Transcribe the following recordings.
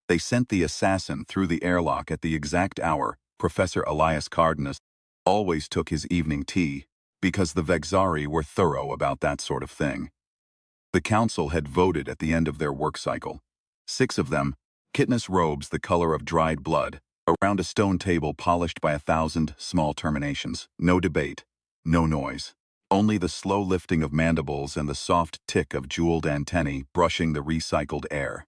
They sent the assassin through the airlock at the exact hour Professor Elias Cardenas always took his evening tea, because the Vexari were thorough about that sort of thing. The council had voted at the end of their work cycle. 6 of them, chitinous robes the color of dried blood, around a stone table polished by 1,000 small terminations. No debate, no noise. Only the slow lifting of mandibles and the soft tick of jeweled antennae brushing the recycled air.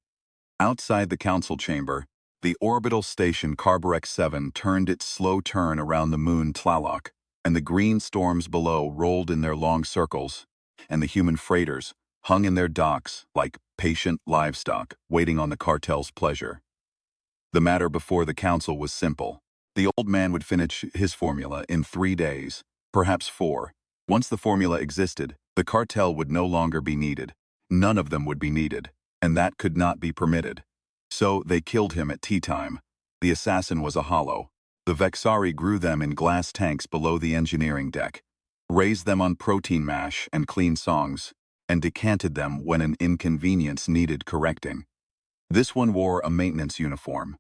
Outside the council chamber, the orbital station Carburex 7 turned its slow turn around the moon Tlaloc, and the green storms below rolled in their long circles, and the human freighters hung in their docks like patient livestock waiting on the cartel's pleasure. The matter before the council was simple. The old man would finish his formula in 3 days, perhaps 4. Once the formula existed, the cartel would no longer be needed. None of them would be needed, and that could not be permitted. So they killed him at tea time. The assassin was a hollow. The Vexari grew them in glass tanks below the engineering deck, raised them on protein mash and clean songs, and decanted them when an inconvenience needed correcting. This one wore a maintenance uniform.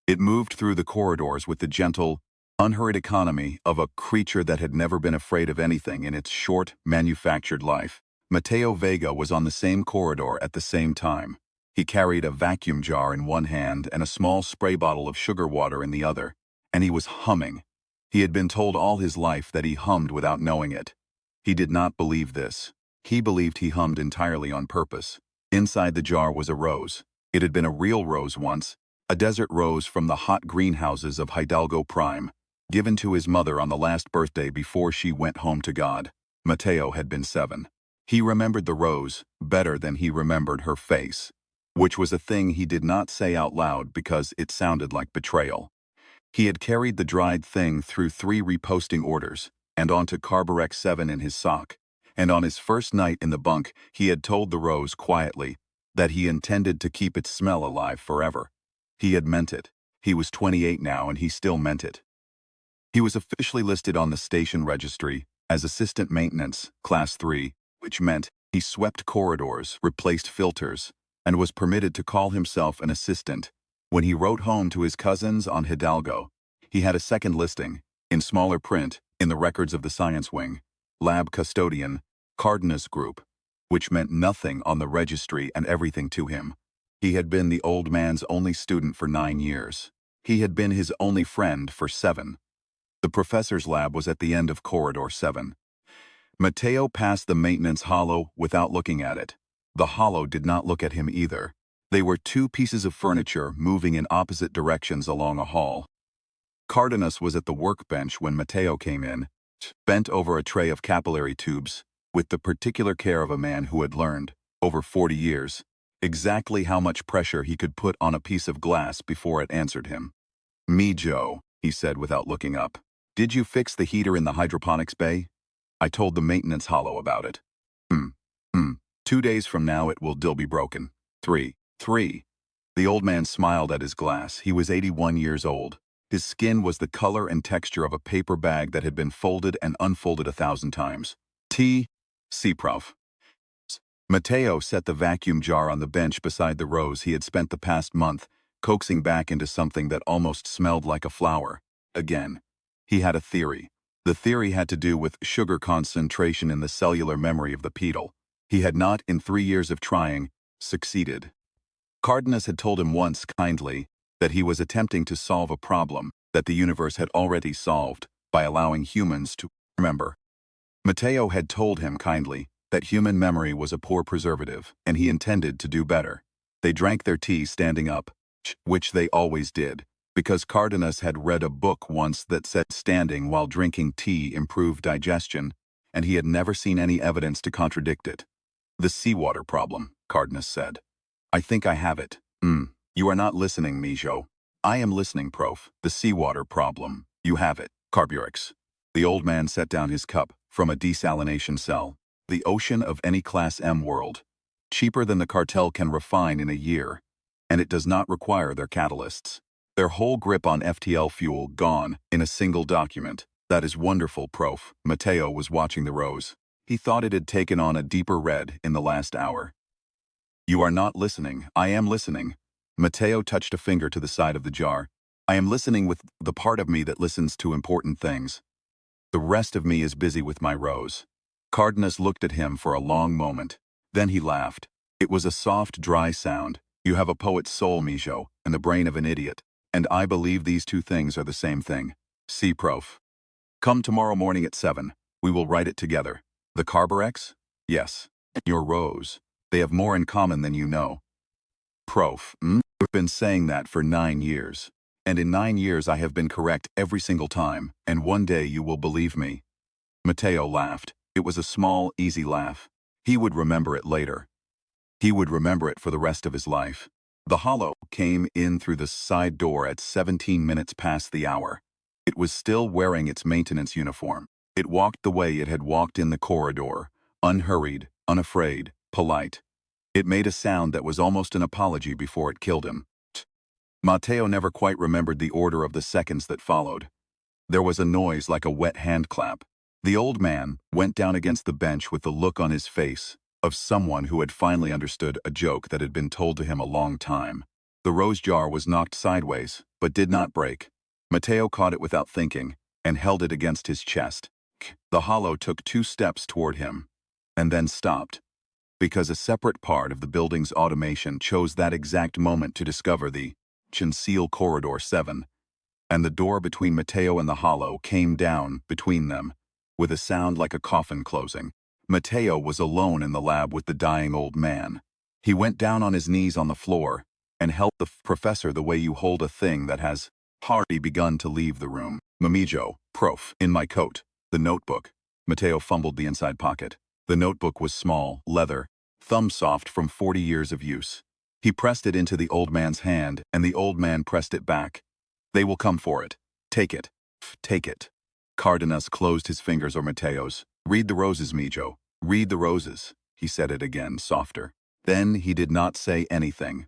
It moved through the corridors with the gentle, unhurried economy of a creature that had never been afraid of anything in its short, manufactured life. Mateo Vega was on the same corridor at the same time. He carried a vacuum jar in one hand and a small spray bottle of sugar water in the other, and he was humming. He had been told all his life that he hummed without knowing it. He did not believe this. He believed he hummed entirely on purpose. Inside the jar was a rose. It had been a real rose once, a desert rose from the hot greenhouses of Hidalgo Prime, given to his mother on the last birthday before she went home to God. Mateo had been 7. He remembered the rose better than he remembered her face, which was a thing he did not say out loud because it sounded like betrayal. He had carried the dried thing through 3 reposting orders and onto Carburex 7 in his sock, and on his first night in the bunk he had told the rose quietly that he intended to keep its smell alive forever. He had meant it. He was 28 now and he still meant it. He was officially listed on the station registry as Assistant Maintenance, Class 3, which meant he swept corridors, replaced filters, and was permitted to call himself an assistant. When he wrote home to his cousins on Hidalgo, he had a second listing, in smaller print, in the records of the science wing, Lab Custodian, Cardenas Group, which meant nothing on the registry and everything to him. He had been the old man's only student for 9 years. He had been his only friend for 7. The professor's lab was at the end of Corridor 7. Mateo passed the maintenance hollow without looking at it. The hollow did not look at him either. They were 2 pieces of furniture moving in opposite directions along a hall. Cardenas was at the workbench when Mateo came in, bent over a tray of capillary tubes, with the particular care of a man who had learned, over 40 years, exactly how much pressure he could put on a piece of glass before it answered him. "Me, Joe," he said without looking up. "Did you fix the heater in the hydroponics bay? I told the maintenance hollow about it." 2 days from now it will still be broken. 3. The old man smiled at his glass. He was 81 years old. His skin was the color and texture of a paper bag that had been folded and unfolded 1,000 times. C. Prof. Mateo set the vacuum jar on the bench beside the rose he had spent the past month coaxing back into something that almost smelled like a flower. Again, he had a theory. The theory had to do with sugar concentration in the cellular memory of the pedal. He had not, in 3 years of trying, succeeded. Cardenas had told him once, kindly, that he was attempting to solve a problem that the universe had already solved by allowing humans to remember. Mateo had told him, kindly, that human memory was a poor preservative, and he intended to do better. They drank their tea standing up, which they always did, because Cardenas had read a book once that said standing while drinking tea improved digestion, and he had never seen any evidence to contradict it. "The seawater problem," Cardenas said. "I think I have it." You are not listening, Mijo." "I am listening, Prof. The seawater problem. You have it." Carburex. The old man set down his cup from a desalination cell. "The ocean of any Class M world. Cheaper than the cartel can refine in a year. And it does not require their catalysts. Their whole grip on FTL fuel gone in a single document. That is wonderful, Prof." Mateo was watching the rose. He thought it had taken on a deeper red in the last hour. "You are not listening." "I am listening." Mateo touched a finger to the side of the jar. I am listening with the part of me that listens to important things. The rest of me is busy with my rose. Cardenas looked at him for a long moment. Then he laughed. It was a soft, dry sound. You have a poet's soul, Mijo, and the brain of an idiot. And I believe these two things are the same thing. See, Prof. Come tomorrow morning at 7. We will write it together. The Carburex? Yes. Your rose. They have more in common than you know. Prof. I've been saying that for 9 years. And in 9 years I have been correct every single time, and one day you will believe me. Mateo laughed. It was a small, easy laugh. He would remember it later. He would remember it for the rest of his life. The hollow came in through the side door at 17 minutes past the hour. It was still wearing its maintenance uniform. It walked the way it had walked in the corridor, unhurried, unafraid, polite. It made a sound that was almost an apology before it killed him. Mateo never quite remembered the order of the seconds that followed. There was a noise like a wet hand clap. The old man went down against the bench with the look on his face of someone who had finally understood a joke that had been told to him a long time. The rose jar was knocked sideways, but did not break. Mateo caught it without thinking and held it against his chest. The hollow took 2 steps toward him and then stopped, because a separate part of the building's automation chose that exact moment to discover the Conceal Corridor 7, and the door between Mateo and the hollow came down between them, with a sound like a coffin closing. Mateo was alone in the lab with the dying old man. He went down on his knees on the floor and held the professor the way you hold a thing that has hardly begun to leave the room. Mamijo, Prof, in my coat. The notebook. Mateo fumbled the inside pocket. The notebook was small, leather, thumb-soft from 40 years of use. He pressed it into the old man's hand, and the old man pressed it back. They will come for it. Take it. Take it. Cardenas closed his fingers on Mateo's. Read the roses, Mijo. Read the roses. He said it again, softer. Then he did not say anything.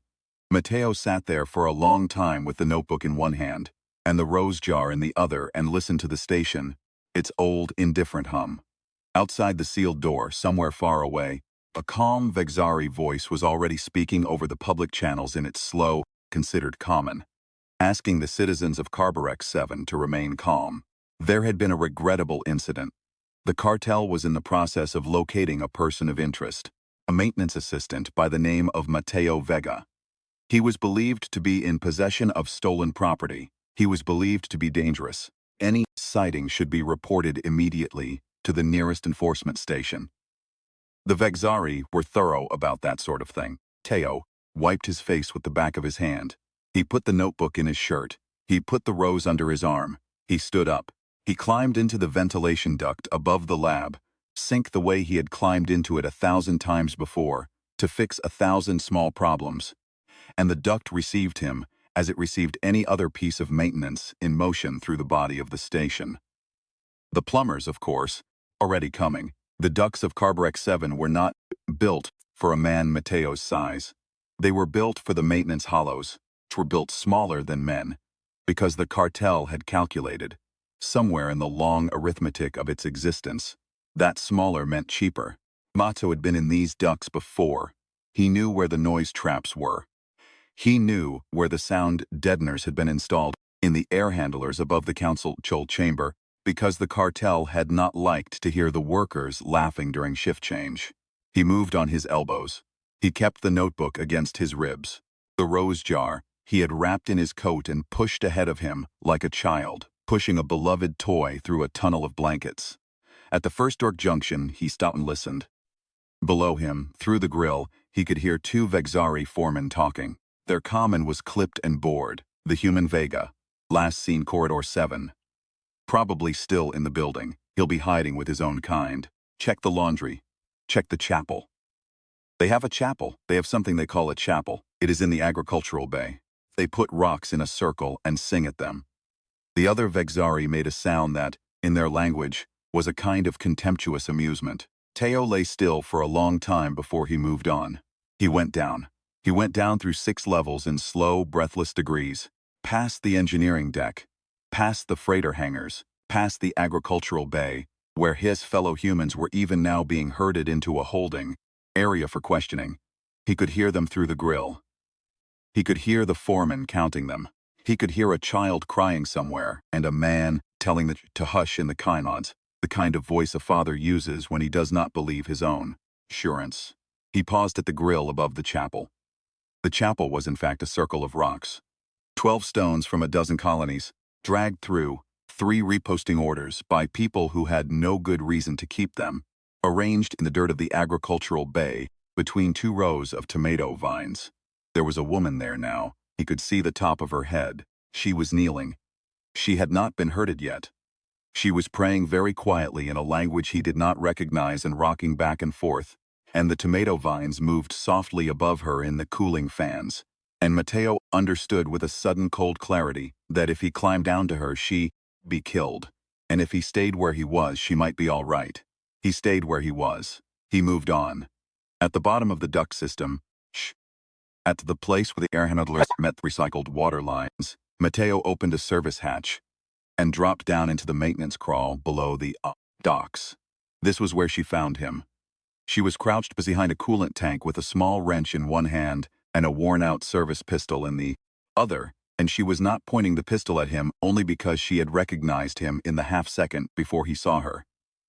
Mateo sat there for a long time with the notebook in one hand, and the rose jar in the other, and listened to the station, its old, indifferent hum. Outside the sealed door, somewhere far away, a calm Vexari voice was already speaking over the public channels in its slow, considered common, asking the citizens of Carburex 7 to remain calm. There had been a regrettable incident. The cartel was in the process of locating a person of interest, a maintenance assistant by the name of Mateo Vega. He was believed to be in possession of stolen property. He was believed to be dangerous. Any sighting should be reported immediately to the nearest enforcement station. The Vexari were thorough about that sort of thing. Mateo wiped his face with the back of his hand. He put the notebook in his shirt. He put the rose under his arm. He stood up. He climbed into the ventilation duct above the lab, sink the way he had climbed into it 1,000 times before, to fix 1,000 small problems. And the duct received him, as it received any other piece of maintenance in motion through the body of the station. The plumbers, of course, already coming. The ducts of Carburex 7 were not built for a man Mateo's size. They were built for the maintenance hollows, which were built smaller than men, because the cartel had calculated, somewhere in the long arithmetic of its existence, that smaller meant cheaper. Mato had been in these ducts before. He knew where the noise traps were. He knew where the sound deadeners had been installed in the air handlers above the council chamber, because the cartel had not liked to hear the workers laughing during shift change. He moved on his elbows. He kept the notebook against his ribs. The rose jar he had wrapped in his coat and pushed ahead of him like a child, pushing a beloved toy through a tunnel of blankets. At the first dark junction, he stopped and listened. Below him, through the grill, he could hear 2 Vexari foremen talking. Their common was clipped and bored. The human Vega, last seen Corridor 7. Probably still in the building. He'll be hiding with his own kind. Check the laundry. Check the chapel. They have a chapel. They have something they call a chapel. It is in the agricultural bay. They put rocks in a circle and sing at them. The other Vexari made a sound that, in their language, was a kind of contemptuous amusement. Teo lay still for a long time before he moved on. He went down. He went down through 6 levels in slow, breathless degrees, past the engineering deck, past the freighter hangars, past the agricultural bay, where his fellow humans were even now being herded into a holding area for questioning. He could hear them through the grill. He could hear the foreman counting them. He could hear a child crying somewhere and a man telling them to hush in the kynods, the kind of voice a father uses when he does not believe his own assurance. He paused at the grill above the chapel. The chapel was in fact a circle of rocks. 12 stones from a dozen colonies, dragged through 3 reposting orders by people who had no good reason to keep them, arranged in the dirt of the agricultural bay between 2 rows of tomato vines. There was a woman there now. He could see the top of her head. She was kneeling. She had not been hurted yet. She was praying very quietly in a language he did not recognize and rocking back and forth, and the tomato vines moved softly above her in the cooling fans. And Matteo understood with a sudden cold clarity that if he climbed down to her, she'd be killed. And if he stayed where he was, she might be all right. He stayed where he was. He moved on. At the bottom of the duct system, at the place where the air handlers met the recycled water lines, Matteo opened a service hatch and dropped down into the maintenance crawl below the docks. This was where she found him. She was crouched behind a coolant tank with a small wrench in one hand and a worn-out service pistol in the other, and she was not pointing the pistol at him only because she had recognized him in the half-second before he saw her.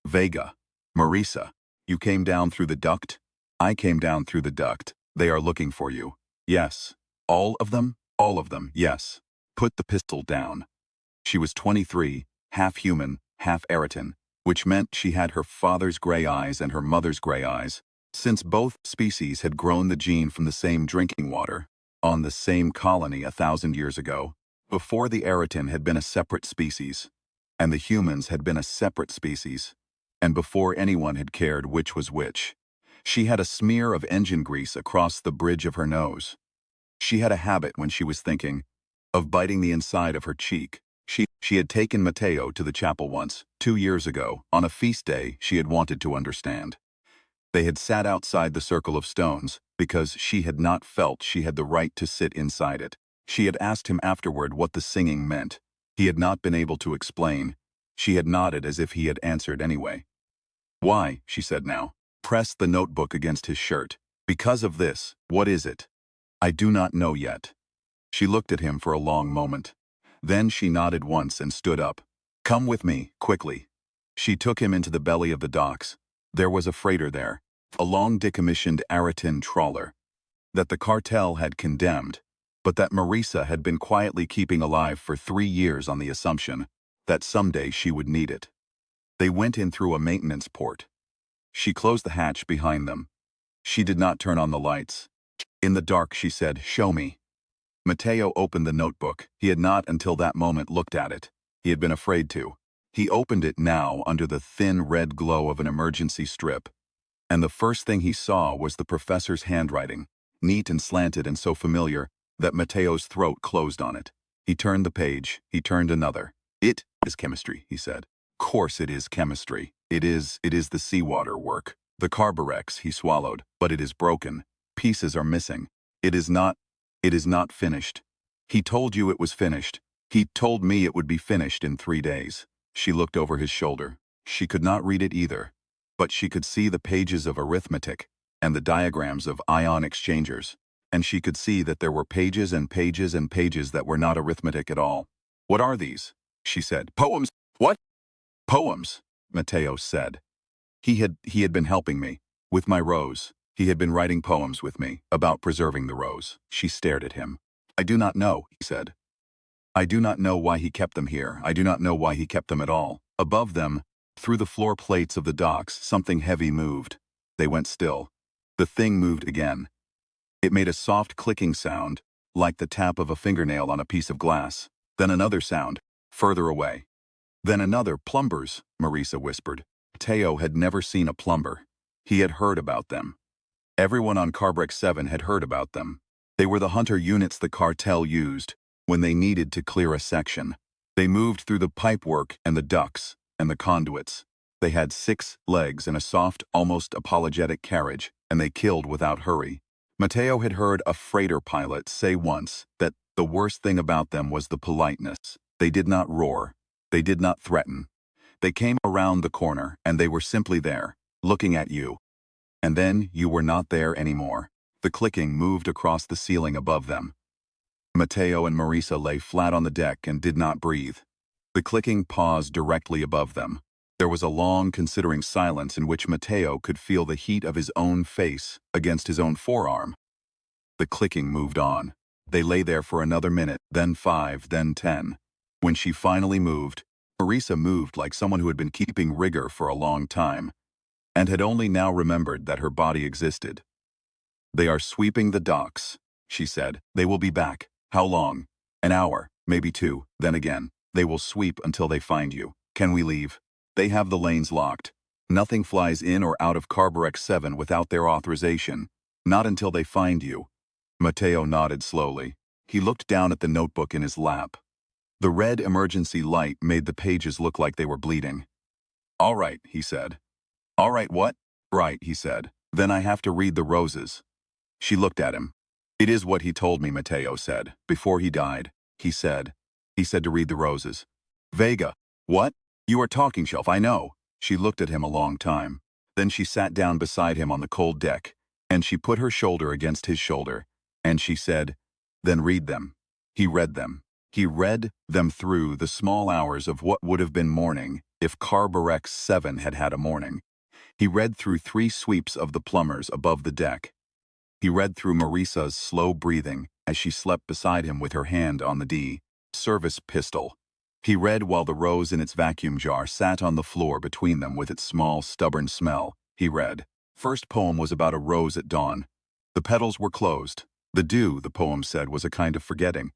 Vega. Marisa. You came down through the duct? I came down through the duct. They are looking for you. Yes. All of them? All of them, yes. Put the pistol down. She was 23, half human, half Eritan, which meant she had her father's gray eyes and her mother's gray eyes, since both species had grown the gene from the same drinking water, on the same colony 1,000 years ago, before the Eritan had been a separate species, and the humans had been a separate species, and before anyone had cared which was which. She had a smear of engine grease across the bridge of her nose. She had a habit when she was thinking of biting the inside of her cheek. She had taken Matteo to the chapel once, 2 years ago, on a feast day she had wanted to understand. They had sat outside the circle of stones because she had not felt she had the right to sit inside it. She had asked him afterward what the singing meant. He had not been able to explain. She had nodded as if he had answered anyway. Why, she said now. Pressed the notebook against his shirt. Because of this. What is it? I do not know yet. She looked at him for a long moment. Then she nodded once and stood up. Come with me, quickly. She took him into the belly of the docks. There was a freighter there, a long decommissioned Aritan trawler, that the cartel had condemned, but that Marisa had been quietly keeping alive for 3 years on the assumption that someday she would need it. They went in through a maintenance port. She closed the hatch behind them. She did not turn on the lights. In the dark, she said, "Show me." Matteo opened the notebook. He had not until that moment looked at it. He had been afraid to. He opened it now under the thin red glow of an emergency strip. And the first thing he saw was the professor's handwriting, neat and slanted and so familiar that Matteo's throat closed on it. He turned the page. He turned another. It is chemistry, he said. Course it is chemistry. It is the seawater work. The carburex, he swallowed, but it is broken. Pieces are missing. It is not finished. He told you it was finished. He told me it would be finished in 3 days. She looked over his shoulder. She could not read it either, but she could see the pages of arithmetic and the diagrams of ion exchangers, and she could see that there were pages and pages and pages that were not arithmetic at all. What are these? She said. Poems. What? Poems, Matteo said. He had been helping me with my rose. He had been writing poems with me about preserving the rose. She stared at him. I do not know, he said. I do not know why he kept them here. I do not know why he kept them at all. Above them, through the floor plates of the docks, something heavy moved. They went still. The thing moved again. It made a soft clicking sound, like the tap of a fingernail on a piece of glass. Then another sound, further away. Then another. Plumbers, Marisa whispered. Matteo had never seen a plumber. He had heard about them. Everyone on Carbrex 7 had heard about them. They were the hunter units the cartel used when they needed to clear a section. They moved through the pipework and the ducts and the conduits. They had 6 legs and a soft, almost apologetic carriage, and they killed without hurry. Matteo had heard a freighter pilot say once that the worst thing about them was the politeness. They did not roar. They did not threaten. They came around the corner, and they were simply there, looking at you. And then you were not there anymore. The clicking moved across the ceiling above them. Mateo and Marisa lay flat on the deck and did not breathe. The clicking paused directly above them. There was a long, considering silence in which Mateo could feel the heat of his own face against his own forearm. The clicking moved on. They lay there for another minute, then 5, then 10. When she finally moved, Marisa moved like someone who had been keeping rigor for a long time, and had only now remembered that her body existed. "They are sweeping the docks," she said. "They will be back. How long? An hour, maybe 2, then again. They will sweep until they find you. Can we leave? They have the lanes locked. Nothing flies in or out of Carburex 7 without their authorization. Not until they find you." Mateo nodded slowly. He looked down at the notebook in his lap. The red emergency light made the pages look like they were bleeding. "All right," he said. "All right, what?" "Right," he said. "Then I have to read the roses." She looked at him. "It is what he told me," Mateo said. "Before he died. He said to read the roses." "Vega." "What?" "You are talking, Shelf, I know." She looked at him a long time. Then she sat down beside him on the cold deck, and she put her shoulder against his shoulder, and she said, "Then read them." He read them. He read them through the small hours of what would have been morning if Carburex 7 had had a morning. He read through 3 sweeps of the plumbers above the deck. He read through Marisa's slow breathing as she slept beside him with her hand on the service pistol. He read while the rose in its vacuum jar sat on the floor between them with its small, stubborn smell. He read. First poem was about a rose at dawn. The petals were closed. The dew, the poem said, was a kind of forgetting.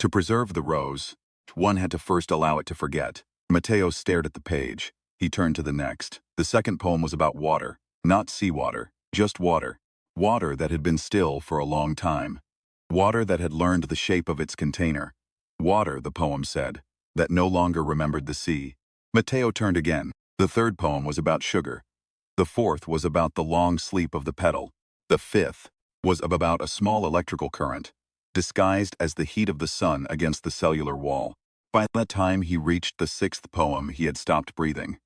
To preserve the rose, one had to first allow it to forget. Mateo stared at the page. He turned to the next. The second poem was about water. Not seawater, just water. Water that had been still for a long time. Water that had learned the shape of its container. Water, the poem said, that no longer remembered the sea. Mateo turned again. The third poem was about sugar. The fourth was about the long sleep of the petal. The fifth was about a small electrical current, disguised as the heat of the sun against the cellular wall. By the time he reached the 6th poem, he had stopped breathing.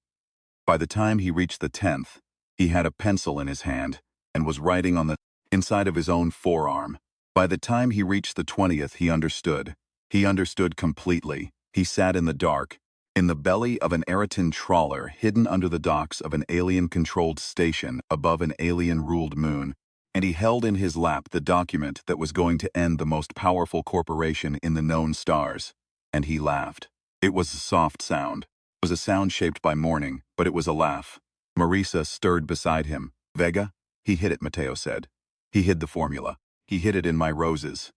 By the time he reached the 10th, he had a pencil in his hand and was writing on the inside of his own forearm. By the time he reached the 20th, he understood. He understood completely. He sat in the dark, in the belly of an Ariton trawler hidden under the docks of an alien-controlled station above an alien-ruled moon, and he held in his lap the document that was going to end the most powerful corporation in the known stars. And he laughed. It was a soft sound. It was a sound shaped by morning, but it was a laugh. Marisa stirred beside him. "Vega?" "He hid it," Mateo said. "He hid the formula. He hid it in my roses."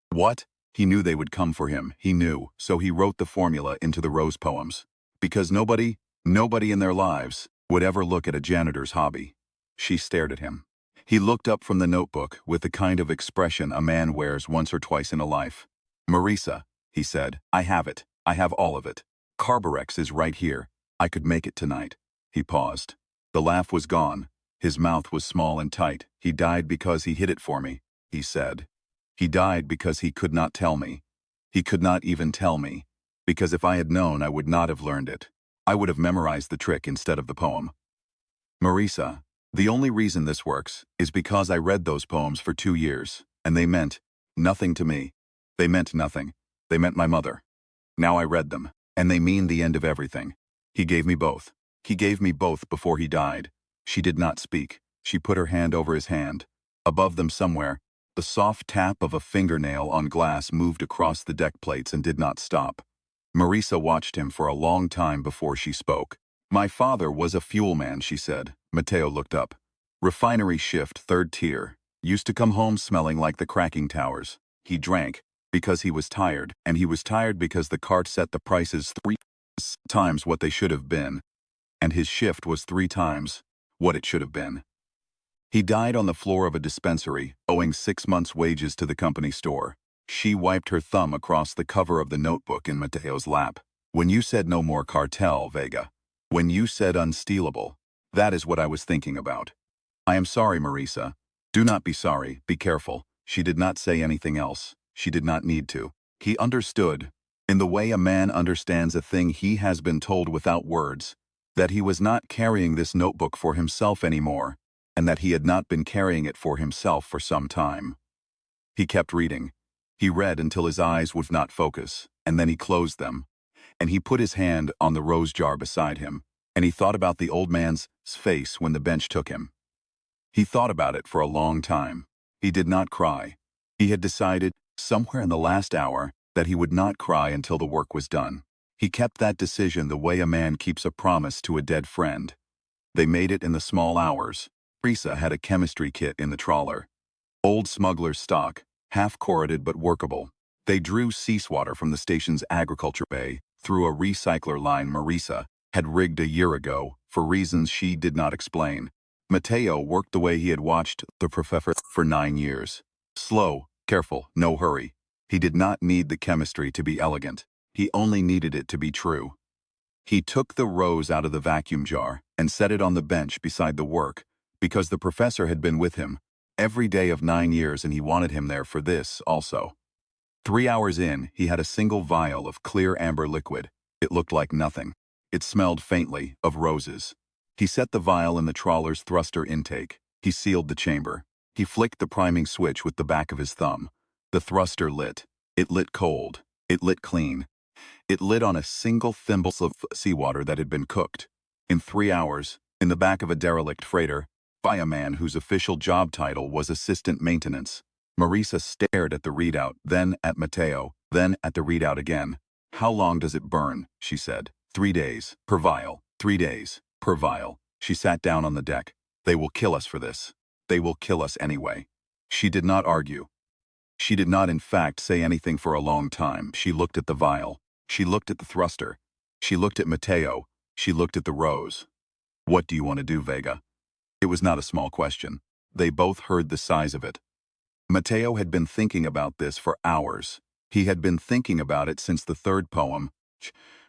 "What?" He knew they would come for him. He knew, so he wrote the formula into the rose poems. Because nobody in their lives would ever look at a janitor's hobby. She stared at him. He looked up from the notebook with the kind of expression a man wears once or twice in a life. "Marisa," he said, "I have it. I have all of it. Carburex is right here. I could make it tonight." He paused. The laugh was gone. His mouth was small and tight. "He died because he hid it for me," he said. "He died because he could not tell me. He could not even tell me. Because if I had known, I would not have learned it. I would have memorized the trick instead of the poem." "Marisa, the only reason this works is because I read those poems for 2 years, and they meant nothing to me. They meant nothing. They meant my mother. Now I read them, and they mean the end of everything. He gave me both. He gave me both before he died." She did not speak. She put her hand over his hand. Above them somewhere, the soft tap of a fingernail on glass moved across the deck plates and did not stop. Marisa watched him for a long time before she spoke. "My father was a fuel man," she said. Mateo looked up. "Refinery shift, 3rd tier. Used to come home smelling like the cracking towers. He drank because he was tired, and he was tired because the cart set the prices 3 times what they should have been, and his shift was 3 times what it should have been. He died on the floor of a dispensary, owing 6 months' wages to the company store." She wiped her thumb across the cover of the notebook in Mateo's lap. "When you said no more cartel, Vega. When you said unstealable. That is what I was thinking about." "I am sorry, Marisa." "Do not be sorry. Be careful." She did not say anything else. She did not need to. He understood, in the way a man understands a thing he has been told without words, that he was not carrying this notebook for himself anymore, and that he had not been carrying it for himself for some time. He kept reading. He read until his eyes would not focus, and then he closed them. And he put his hand on the rose jar beside him, and he thought about the old man's face when the bench took him. He thought about it for a long time. He did not cry. He had decided, somewhere in the last hour, that he would not cry until the work was done. He kept that decision the way a man keeps a promise to a dead friend. They made it in the small hours. Marisa had a chemistry kit in the trawler. Old smuggler's stock, half-corroded but workable. They drew seawater from the station's agriculture bay through a recycler line Marisa had rigged a year ago for reasons she did not explain. Mateo worked the way he had watched the professor for 9 years. Slow, careful, no hurry. He did not need the chemistry to be elegant. He only needed it to be true. He took the rose out of the vacuum jar and set it on the bench beside the work because the professor had been with him every day of 9 years and he wanted him there for this also. 3 hours in, he had a single vial of clear amber liquid. It looked like nothing. It smelled faintly of roses. He set the vial in the trawler's thruster intake. He sealed the chamber. He flicked the priming switch with the back of his thumb. The thruster lit. It lit cold. It lit clean. It lit on a single thimble of seawater that had been cooked. In 3 hours, in the back of a derelict freighter, by a man whose official job title was assistant maintenance. Marisa stared at the readout, then at Mateo, then at the readout again. "How long does it burn?" she said. 3 days, per vial. 3 days, per vial. She sat down on the deck. "They will kill us for this. They will kill us anyway." She did not argue. She did not in fact say anything for a long time. She looked at the vial. She looked at the thruster. She looked at Mateo. She looked at the rose. "What do you want to do, Vega?" It was not a small question. They both heard the size of it. Mateo had been thinking about this for hours. He had been thinking about it since the third poem,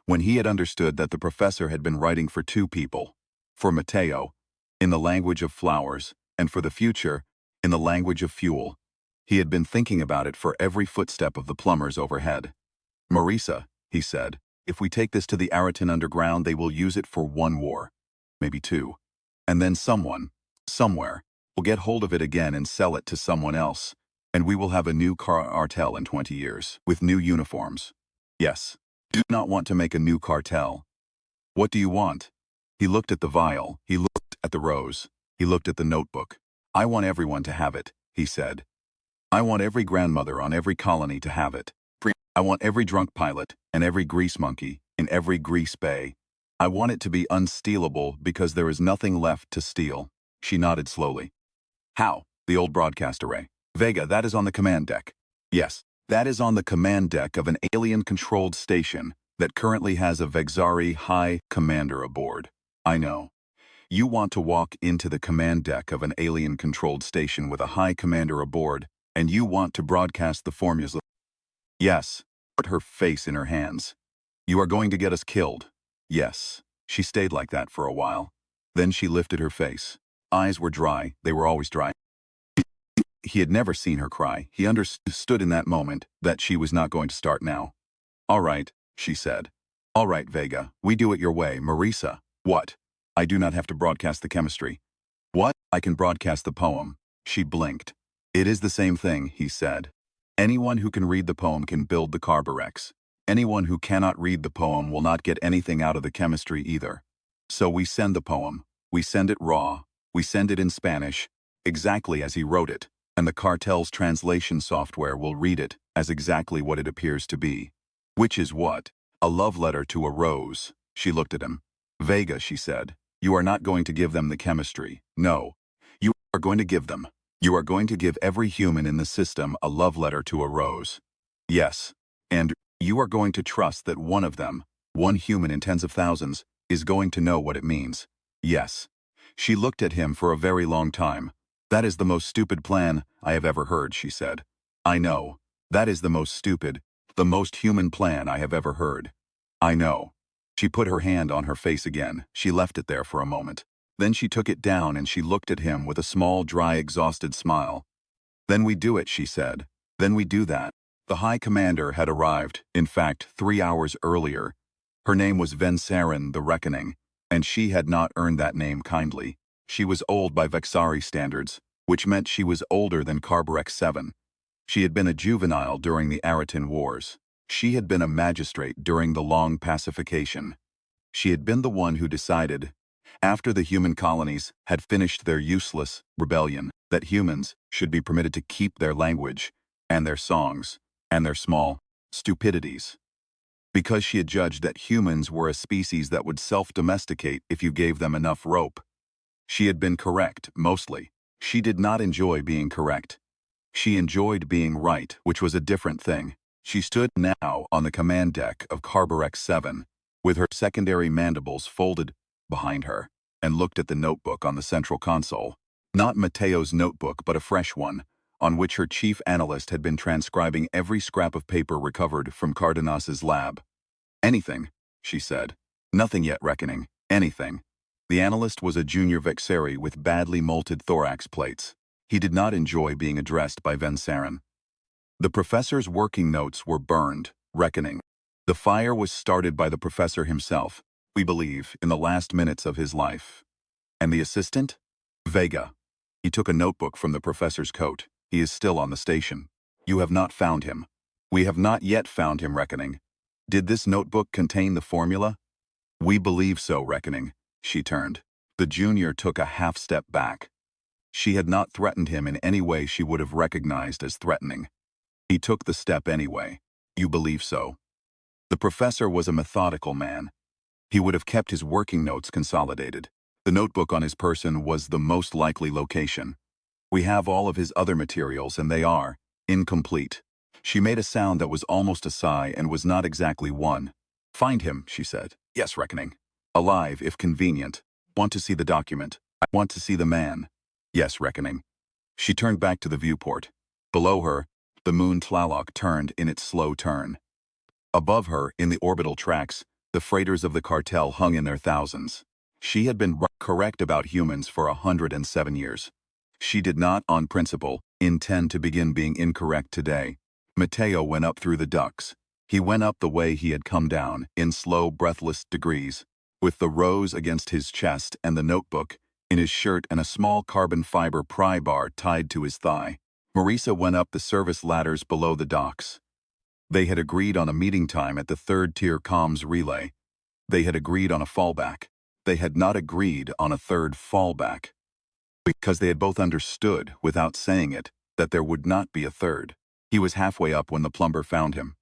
when he had understood that the professor had been writing for 2 people. For Mateo, in the language of flowers, and for the future, in the language of fuel. He had been thinking about it for every footstep of the plumbers overhead. "Marisa," he said, "if we take this to the Ariton underground, they will use it for 1 war, maybe 2. And then someone, somewhere, will get hold of it again and sell it to someone else, and we will have a new cartel in 20 years, with new uniforms. Yes, do not want to make a new cartel. What do you want?" He looked at the vial, he looked at the rose, he looked at the notebook. "I want everyone to have it," he said. "I want every grandmother on every colony to have it. I want every drunk pilot and every grease monkey in every grease bay. I want it to be unstealable because there is nothing left to steal." She nodded slowly. "How?" "The old broadcast array. Vega, that is on the command deck." "Yes, that is on the command deck of an alien-controlled station that currently has a Vexari high commander aboard. I know. You want to walk into the command deck of an alien-controlled station with a high commander aboard, and you want to broadcast the formula." "Yes." Put her face in her hands. "You are going to get us killed." "Yes." She stayed like that for a while. Then she lifted her face. Eyes were dry. They were always dry. He had never seen her cry. He understood in that moment that she was not going to start now. "All right," she said. "All right, Vega. We do it your way. Marisa." "What?" "I do not have to broadcast the chemistry." "What?" "I can broadcast the poem." She blinked. "It is the same thing," he said. "Anyone who can read the poem can build the carburex. Anyone who cannot read the poem will not get anything out of the chemistry either. So we send the poem. We send it raw. We send it in Spanish, exactly as he wrote it, and the cartel's translation software will read it as exactly what it appears to be. Which is what? A love letter to a rose." She looked at him. "Vega," she said, "you are not going to give them the chemistry. No. You are going to give them. You are going to give every human in the system a love letter to a rose. Yes. And you are going to trust that one of them, one human in tens of thousands, is going to know what it means. Yes." She looked at him for a very long time. "That is the most stupid plan I have ever heard," she said. "I know. That is the most stupid, the most human plan I have ever heard. I know." She put her hand on her face again. She left it there for a moment. Then she took it down and she looked at him with a small, dry, exhausted smile. "Then we do it," she said. "Then we do that." The High Commander had arrived, in fact, 3 hours earlier. Her name was Vensarin the Reckoning, and she had not earned that name kindly. She was old by Vexari standards, which meant she was older than Carburex 7. She had been a juvenile during the Aritan Wars. She had been a magistrate during the Long Pacification. She had been the one who decided, after the human colonies had finished their useless rebellion, that humans should be permitted to keep their language and their songs and their small stupidities. Because she had judged that humans were a species that would self-domesticate if you gave them enough rope. She had been correct, mostly. She did not enjoy being correct. She enjoyed being right, which was a different thing. She stood now on the command deck of Carburex 7, with her secondary mandibles folded behind her, and looked at the notebook on the central console. Not Mateo's notebook, but a fresh one, on which her chief analyst had been transcribing every scrap of paper recovered from Cardenas's lab. "Anything," she said. "Nothing yet, reckoning. Anything." The analyst was a junior Vexari with badly molted thorax plates. He did not enjoy being addressed by Vensaren. The professor's working notes were burned, reckoning. The fire was started by the professor himself, we believe, in the last minutes of his life. And the assistant? Vega. He took a notebook from the professor's coat. He is still on the station. You have not found him. We have not yet found him, reckoning. Did this notebook contain the formula? We believe so, reckoning. She turned. The junior took a half-step back. She had not threatened him in any way she would have recognized as threatening. He took the step anyway. You believe so. The professor was a methodical man. He would have kept his working notes consolidated. The notebook on his person was the most likely location. We have all of his other materials, and they are incomplete. She made a sound that was almost a sigh and was not exactly one. Find him, she said. Yes, reckoning. Alive, if convenient. Want to see the document. I want to see the man. Yes, reckoning. She turned back to the viewport. Below her, the moon Tlaloc turned in its slow turn. Above her, in the orbital tracks, the freighters of the cartel hung in their thousands. She had been correct about humans for 107 years. She did not, on principle, intend to begin being incorrect today. Mateo went up through the ducts. He went up the way he had come down, in slow, breathless degrees, with the rose against his chest and the notebook in his shirt and a small carbon fiber pry bar tied to his thigh. Marisa went up the service ladders below the docks. They had agreed on a meeting time at the third-tier comms relay. They had agreed on a fallback. They had not agreed on a third fallback. Because they had both understood, without saying it, that there would not be a third. He was halfway up when the plumber found him.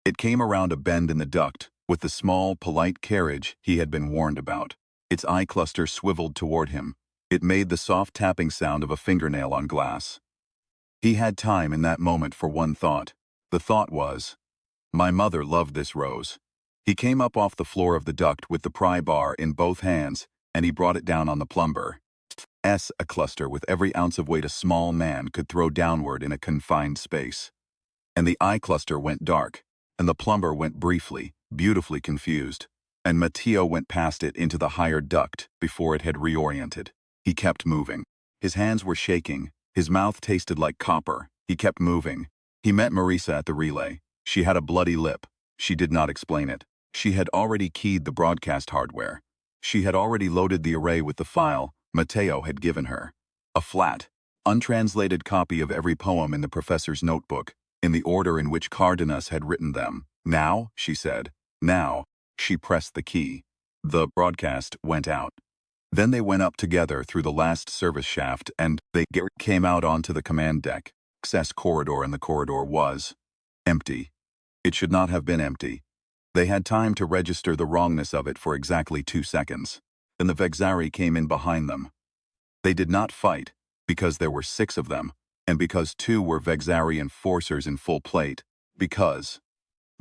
It came around a bend in the duct, with the small, polite carriage he had been warned about. Its eye cluster swiveled toward him. It made the soft tapping sound of a fingernail on glass. He had time in that moment for one thought. The thought was, my mother loved this rose. He came up off the floor of the duct with the pry bar in both hands, and he brought it down on the plumber. A cluster with every ounce of weight a small man could throw downward in a confined space. And the eye cluster went dark, and the plumber went briefly, beautifully confused, and Mateo went past it into the higher duct before it had reoriented. He kept moving. His hands were shaking. His mouth tasted like copper. He kept moving. He met Marisa at the relay. She had a bloody lip. She did not explain it. She had already keyed the broadcast hardware. She had already loaded the array with the file Mateo had given her. A flat, untranslated copy of every poem in the professor's notebook, in the order in which Cardenas had written them. Now, she said. Now. She pressed the key. The broadcast went out. Then they went up together through the last service shaft, and they came out onto the command deck. Access corridor, and the corridor was empty. It should not have been empty. They had time to register the wrongness of it for exactly 2 seconds. Then the Vexari came in behind them. They did not fight, because there were 6 of them, and because 2 were Vexari enforcers in full plate, because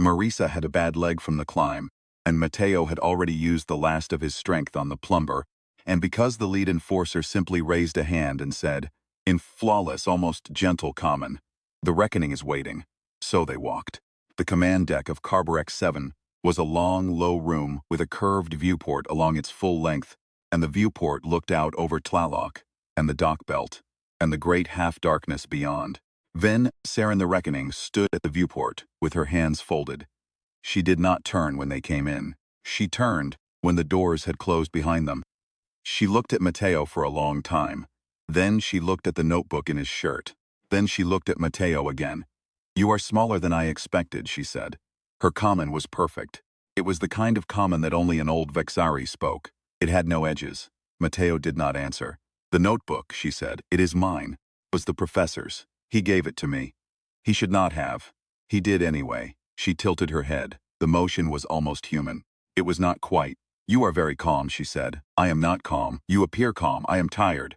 Marisa had a bad leg from the climb, and Mateo had already used the last of his strength on the plumber, and because the lead enforcer simply raised a hand and said, in flawless, almost gentle common, the reckoning is waiting. So they walked. The command deck of Carburex 7 was a long, low room with a curved viewport along its full length, and the viewport looked out over Tlaloc and the dock belt and the great half-darkness beyond. Vensaren the Reckoning stood at the viewport with her hands folded. She did not turn when they came in. She turned when the doors had closed behind them. She looked at Mateo for a long time. Then she looked at the notebook in his shirt. Then she looked at Matteo again. "You are smaller than I expected," she said. Her comment was perfect. It was the kind of comment that only an old Vexari spoke. It had no edges. Matteo did not answer. "The notebook," she said, "it is mine. It was the professor's. He gave it to me. He should not have. He did anyway." She tilted her head. The motion was almost human. It was not quite. "You are very calm," she said. "I am not calm. You appear calm. I am tired."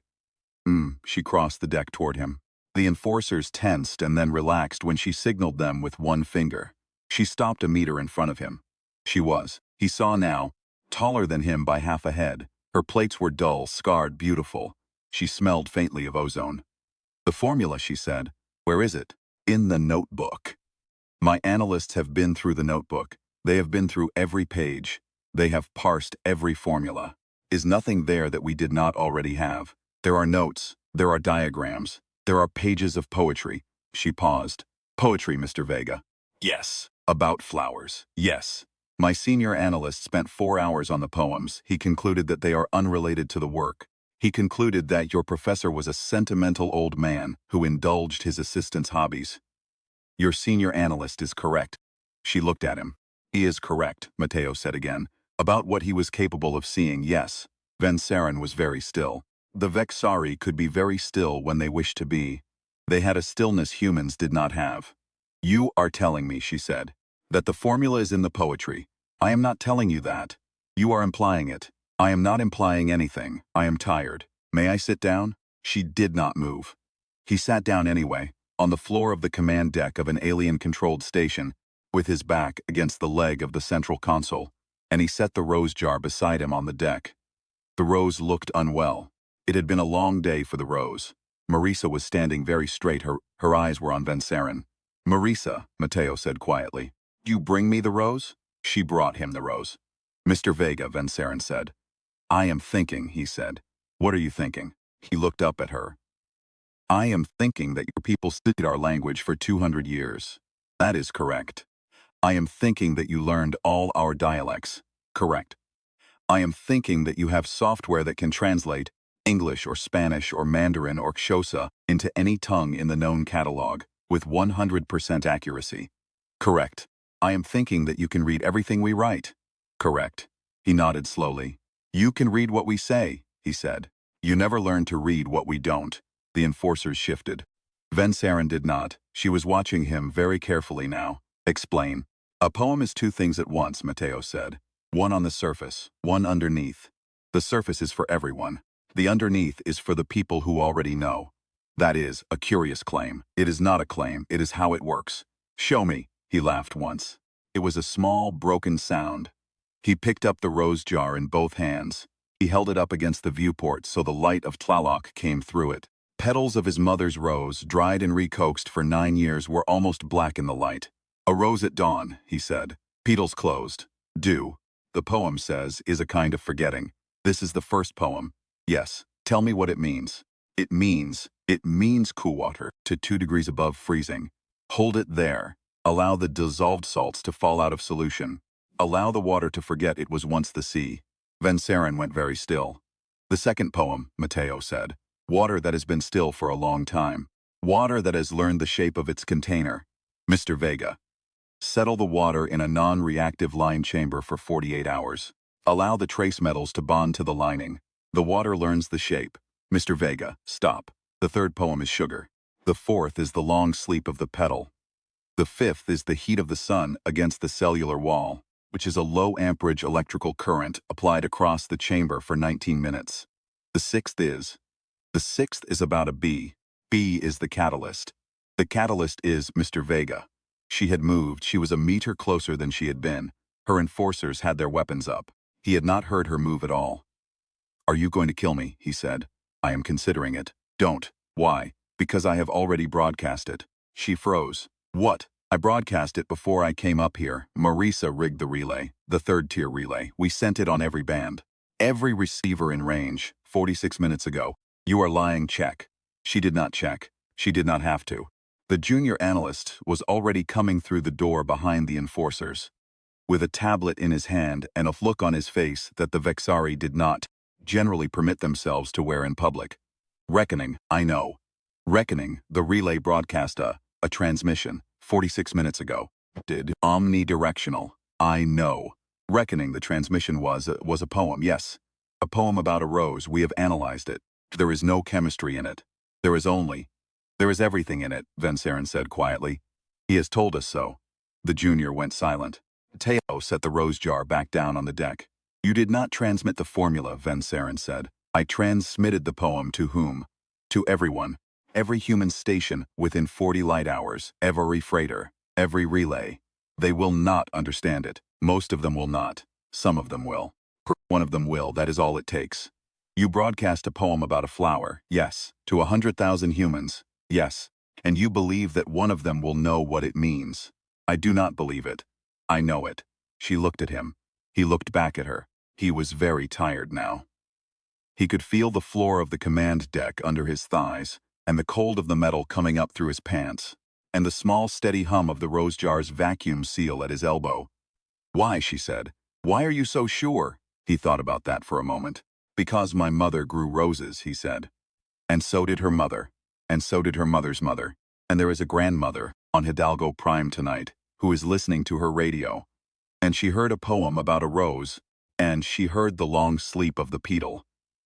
She crossed the deck toward him. The enforcers tensed and then relaxed when she signaled them with one finger. She stopped a meter in front of him. She was, he saw now, taller than him by half a head. Her plates were dull, scarred, beautiful. She smelled faintly of ozone. "The formula," she said. "Where is it?" "In the notebook." "My analysts have been through the notebook. They have been through every page. They have parsed every formula. Is nothing there that we did not already have? There are notes. There are diagrams. There are pages of poetry." She paused. "Poetry, Mr. Vega." "Yes." "About flowers." "Yes." "My senior analyst spent 4 hours on the poems. He concluded that they are unrelated to the work. He concluded that your professor was a sentimental old man who indulged his assistant's hobbies." "Your senior analyst is correct." She looked at him. "He is correct," Matteo said again. "About what he was capable of seeing, yes." Van Saren was very still. The Vexari could be very still when they wished to be. They had a stillness humans did not have. "You are telling me," she said, "that the formula is in the poetry. I am not telling you that. You are implying it. I am not implying anything. I am tired. May I sit down?" She did not move. He sat down anyway, on the floor of the command deck of an alien-controlled station, with his back against the leg of the central console, and he set the rose jar beside him on the deck. The rose looked unwell. It had been a long day for the rose. Marisa was standing very straight. Her eyes were on Van Saren. "Marisa," Matteo said quietly, "you bring me the rose?" She brought him the rose. "Mr. Vega," Van Saren said. "I am thinking," he said. "What are you thinking?" He looked up at her. "I am thinking that your people studied our language for 200 years. That is correct. I am thinking that you learned all our dialects. Correct. I am thinking that you have software that can translate English or Spanish or Mandarin or Xhosa into any tongue in the known catalog with 100% accuracy. Correct. I am thinking that you can read everything we write. Correct. He nodded slowly. You can read what we say, he said. You never learn to read what we don't. The enforcers shifted. Van Saren did not. She was watching him very carefully now. Explain. A poem is two things at once, Matteo said. One on the surface, one underneath. The surface is for everyone. The underneath is for the people who already know. That is a curious claim. It is not a claim, it is how it works. Show me, he laughed once. It was a small, broken sound. He picked up the rose jar in both hands. He held it up against the viewport so the light of Tlaloc came through it. Petals of his mother's rose, dried and recoaxed for 9 years, were almost black in the light. A rose at dawn, he said. Petals closed. Dew, the poem says, is a kind of forgetting. This is the first poem. Yes, tell me what it means. It means cool water to 2 degrees above freezing. Hold it there. Allow the dissolved salts to fall out of solution. Allow the water to forget it was once the sea. Van Saren went very still. The second poem, Matteo said. Water that has been still for a long time. Water that has learned the shape of its container. Mr. Vega. Settle the water in a non-reactive line chamber for 48 hours. Allow the trace metals to bond to the lining. The water learns the shape. Mr. Vega, stop. The third poem is sugar. The fourth is the long sleep of the petal. The fifth is the heat of the sun against the cellular wall, which is a low amperage electrical current applied across the chamber for 19 minutes. The sixth is about a bee. B is the catalyst. The catalyst is Mr. Vega. She had moved. She was a meter closer than she had been. Her enforcers had their weapons up. He had not heard her move at all. Are you going to kill me? He said. I am considering it. Don't. Why? Because I have already broadcast it. She froze. What? I broadcast it before I came up here. Marisa rigged the relay, the third-tier relay. We sent it on every band. Every receiver in range, 46 minutes ago. You are lying, check. She did not check. She did not have to. The junior analyst was already coming through the door behind the enforcers, with a tablet in his hand and a look on his face that the Vexari did not generally permit themselves to wear in public. Reckoning, I know. Reckoning, the relay broadcast a transmission, 46 minutes ago. Did omnidirectional. I know. Reckoning, the transmission was a poem, yes. A poem about a rose. We have analyzed it. There is no chemistry in it. There is everything in it, Van Saren said quietly. He has told us so. The junior went silent. Teo set the rose jar back down on the deck. You did not transmit the formula, Van Saren said. I transmitted the poem to whom? To everyone. Every human station within 40 light hours, every freighter, every relay. They will not understand it. Most of them will not. Some of them will. One of them will, that is all it takes. You broadcast a poem about a flower, yes. To 100,000 humans, yes. And you believe that one of them will know what it means. I do not believe it. I know it. She looked at him. He looked back at her. He was very tired now. He could feel the floor of the command deck under his thighs, and the cold of the metal coming up through his pants, and the small steady hum of the rose jar's vacuum seal at his elbow. Why, she said. Why are you so sure? He thought about that for a moment. Because my mother grew roses, he said. And so did her mother. And so did her mother's mother. And there is a grandmother on Hidalgo Prime tonight who is listening to her radio. And she heard a poem about a rose, and she heard the long sleep of the petal.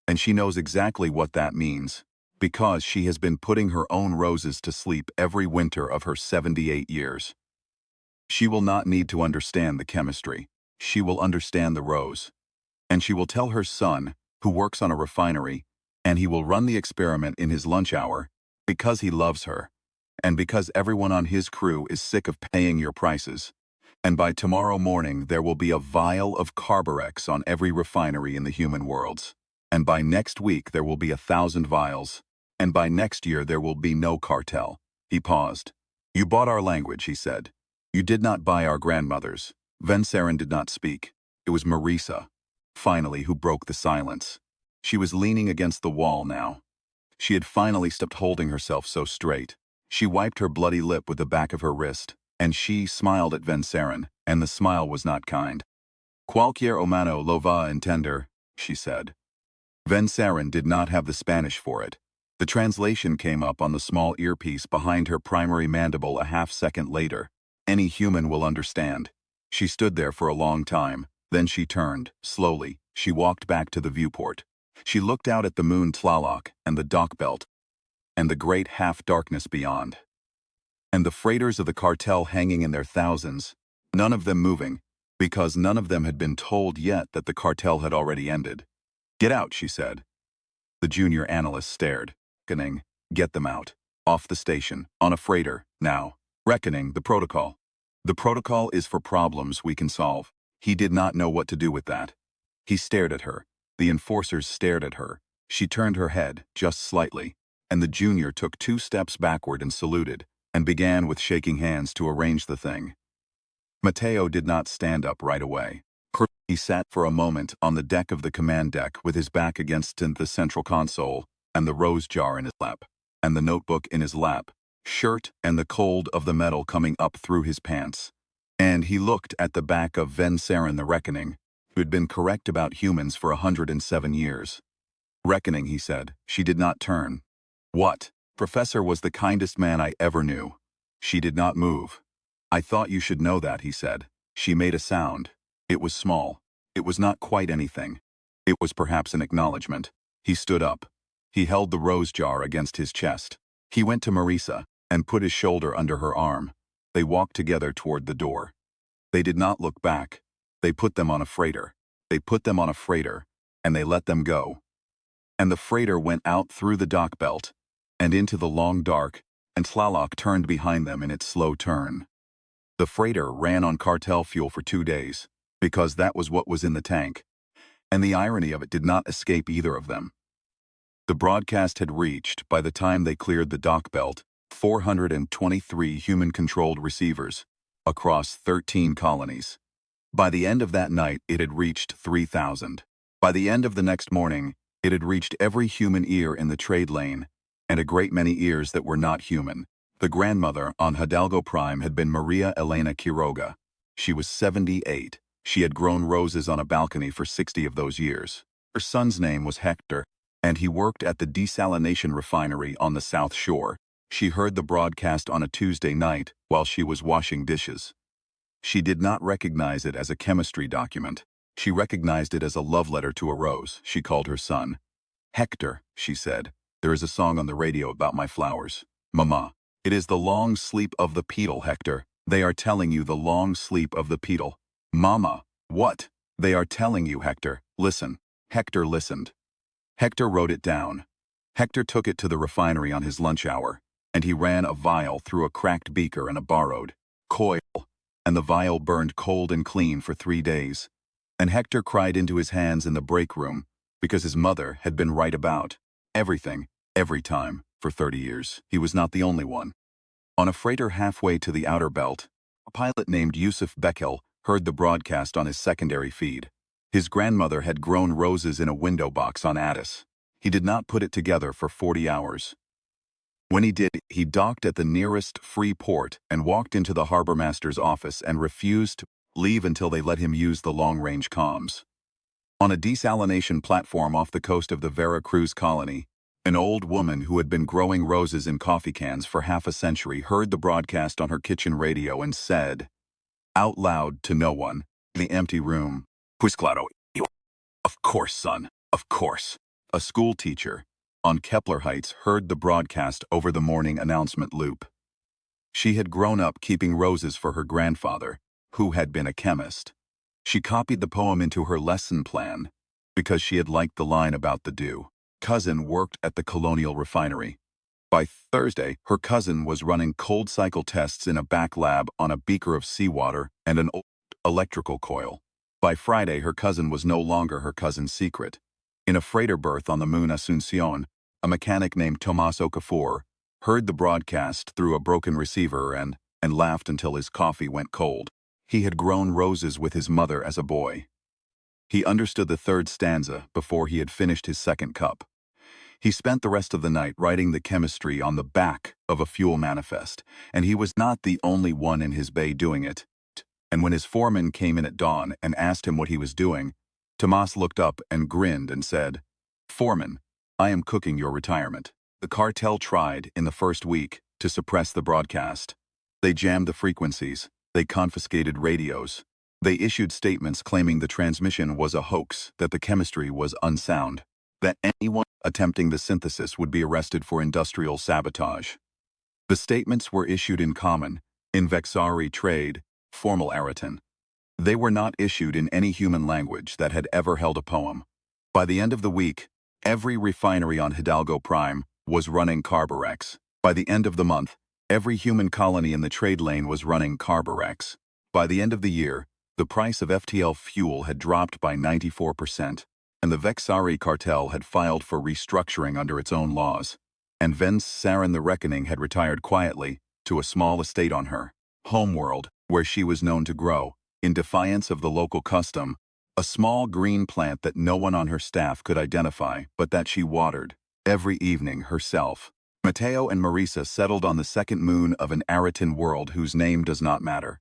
And she knows exactly what that means, because she has been putting her own roses to sleep every winter of her 78 years. She will not need to understand the chemistry. She will understand the rose. And she will tell her son, who works on a refinery, and he will run the experiment in his lunch hour, because he loves her, and because everyone on his crew is sick of paying your prices. And by tomorrow morning there will be a vial of Carburex on every refinery in the human worlds. And by next week there will be 1,000 vials. And by next year there will be no cartel. He paused. You bought our language, he said. You did not buy our grandmothers. Van Saren did not speak. It was Marisa, finally, who broke the silence. She was leaning against the wall now. She had finally stopped holding herself so straight. She wiped her bloody lip with the back of her wrist, and she smiled at Van Saren, and the smile was not kind. Cualquier humano lo va a entender, she said. Van Saren did not have the Spanish for it. The translation came up on the small earpiece behind her primary mandible a half-second later. Any human will understand. She stood there for a long time. Then she turned, slowly. She walked back to the viewport. She looked out at the moon Tlaloc and the dock belt, and the great half-darkness beyond. And the freighters of the cartel hanging in their thousands, none of them moving, because none of them had been told yet that the cartel had already ended. Get out, she said. The junior analyst stared. Reckoning, get them out. Off the station, on a freighter, now. Reckoning, the protocol. The protocol is for problems we can solve. He did not know what to do with that. He stared at her. The enforcers stared at her. She turned her head, just slightly, and the junior took 2 steps backward and saluted, and began with shaking hands to arrange the thing. Mateo did not stand up right away. He sat for a moment on the deck of the command deck with his back against the central console, and the rose jar in his lap, and the notebook in his lap, shirt and the cold of the metal coming up through his pants. And he looked at the back of Van Saren the Reckoning, who had been correct about humans for 107 years. Reckoning, he said. She did not turn. What? Professor was the kindest man I ever knew. She did not move. I thought you should know that, he said. She made a sound. It was small. It was not quite anything. It was perhaps an acknowledgement. He stood up. He held the rose jar against his chest. He went to Marisa and put his shoulder under her arm. They walked together toward the door. They did not look back. They put them on a freighter. They put them on a freighter, and they let them go. And the freighter went out through the dock belt and into the long dark, and Tlaloc turned behind them in its slow turn. The freighter ran on cartel fuel for 2 days, because that was what was in the tank, and the irony of it did not escape either of them. The broadcast had reached, by the time they cleared the dock belt, 423 human-controlled receivers across 13 colonies. By the end of that night, it had reached 3,000. By the end of the next morning, it had reached every human ear in the trade lane, and a great many ears that were not human. The grandmother on Hidalgo Prime had been Maria Elena Quiroga. She was 78. She had grown roses on a balcony for 60 of those years. Her son's name was Hector. and he worked at the desalination refinery on the South Shore. She heard the broadcast on a Tuesday night while she was washing dishes. She did not recognize it as a chemistry document. She recognized it as a love letter to a rose she called her son. "Hector," she said, "there is a song on the radio about my flowers. Mama, it is the long sleep of the petal, Hector. They are telling you the long sleep of the petal." "Mama, what?" "They are telling you, Hector. Listen." Hector listened. Hector wrote it down. Hector took it to the refinery on his lunch hour, and he ran a vial through a cracked beaker and a borrowed coil, and the vial burned cold and clean for 3 days. And Hector cried into his hands in the break room because his mother had been right about everything, every time, for 30 years. He was not the only one. On a freighter halfway to the outer belt, a pilot named Yusuf Bekel heard the broadcast on his secondary feed. His grandmother had grown roses in a window box on Addis. He did not put it together for 40 hours. When he did, he docked at the nearest free port and walked into the harbor master's office and refused to leave until they let him use the long-range comms. On a desalination platform off the coast of the Vera Cruz colony, an old woman who had been growing roses in coffee cans for half a century heard the broadcast on her kitchen radio and said, out loud to no one, in the empty room, "Pues claro, hijo. Of course, son, of course." A school teacher on Kepler Heights heard the broadcast over the morning announcement loop. She had grown up keeping roses for her grandfather, who had been a chemist. She copied the poem into her lesson plan because she had liked the line about the dew. Cousin worked at the Colonial Refinery. By Thursday, her cousin was running cold cycle tests in a back lab on a beaker of seawater and an old electrical coil. By Friday, her cousin was no longer her cousin's secret. In a freighter berth on the moon Asuncion, a mechanic named Tomas Okafor heard the broadcast through a broken receiver and laughed until his coffee went cold. He had grown roses with his mother as a boy. He understood the third stanza before he had finished his second cup. He spent the rest of the night writing the chemistry on the back of a fuel manifest, and he was not the only one in his bay doing it. And when his foreman came in at dawn and asked him what he was doing, Tomas looked up and grinned and said, "Foreman, I am cooking your retirement." The cartel tried, in the first week, to suppress the broadcast. They jammed the frequencies. They confiscated radios. They issued statements claiming the transmission was a hoax, that the chemistry was unsound, that anyone attempting the synthesis would be arrested for industrial sabotage. The statements were issued in common, in Vexari trade, formal Araton. They were not issued in any human language that had ever held a poem. By the end of the week, every refinery on Hidalgo Prime was running Carburex. By the end of the month, every human colony in the trade lane was running Carburex. By the end of the year, the price of FTL fuel had dropped by 94%, and the Vexari cartel had filed for restructuring under its own laws. And Vence Sarin the Reckoning had retired quietly to a small estate on her homeworld, where she was known to grow, in defiance of the local custom, a small green plant that no one on her staff could identify, but that she watered every evening herself. Mateo and Marisa settled on the second moon of an Araton world whose name does not matter.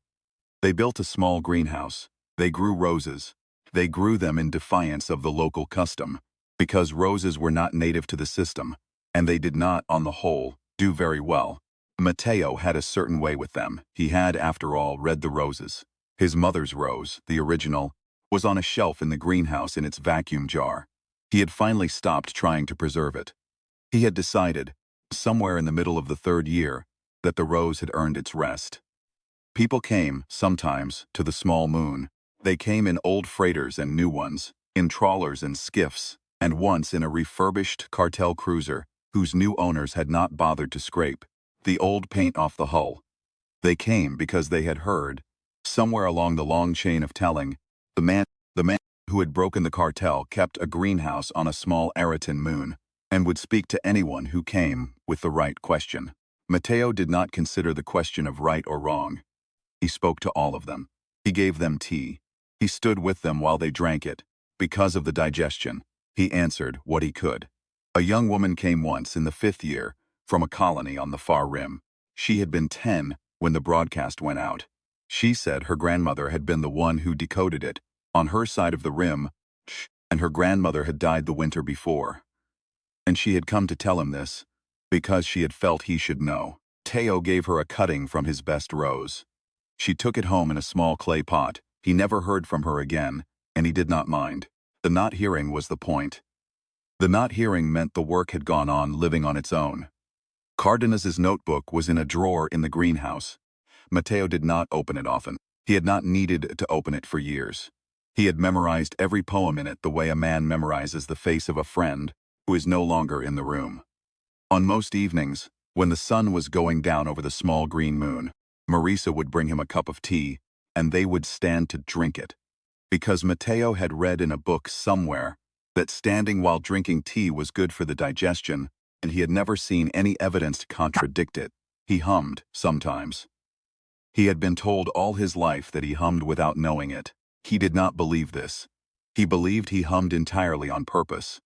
They built a small greenhouse. They grew roses. They grew them in defiance of the local custom, because roses were not native to the system, and they did not, on the whole, do very well. Mateo had a certain way with them. He had, after all, read the roses. His mother's rose, the original, was on a shelf in the greenhouse in its vacuum jar. He had finally stopped trying to preserve it. He had decided, somewhere in the middle of the third year, that the rose had earned its rest. People came, sometimes, to the small moon. They came in old freighters and new ones, in trawlers and skiffs, and once in a refurbished Cartel cruiser whose new owners had not bothered to scrape the old paint off the hull. They came because they had heard, somewhere along the long chain of telling, the man who had broken the cartel kept a greenhouse on a small Araton moon, and would speak to anyone who came with the right question. Mateo did not consider the question of right or wrong. He spoke to all of them. He gave them tea. He stood with them while they drank it. Because of the digestion, he answered what he could. A young woman came once in the 5th year from a colony on the far rim. She had been 10 when the broadcast went out. She said her grandmother had been the one who decoded it, on her side of the rim, and her grandmother had died the winter before. and she had come to tell him this, because she had felt he should know. Teo gave her a cutting from his best rose. She took it home in a small clay pot. He never heard from her again, and he did not mind. The not hearing was the point. The not hearing meant the work had gone on living on its own. Cardenas's notebook was in a drawer in the greenhouse. Matteo did not open it often. He had not needed to open it for years. He had memorized every poem in it the way a man memorizes the face of a friend who is no longer in the room. On most evenings, when the sun was going down over the small green moon, Marisa would bring him a cup of tea, and they would stand to drink it. Because Matteo had read in a book somewhere that standing while drinking tea was good for the digestion, and he had never seen any evidence to contradict it, he hummed sometimes. He had been told all his life that he hummed without knowing it. He did not believe this. He believed he hummed entirely on purpose.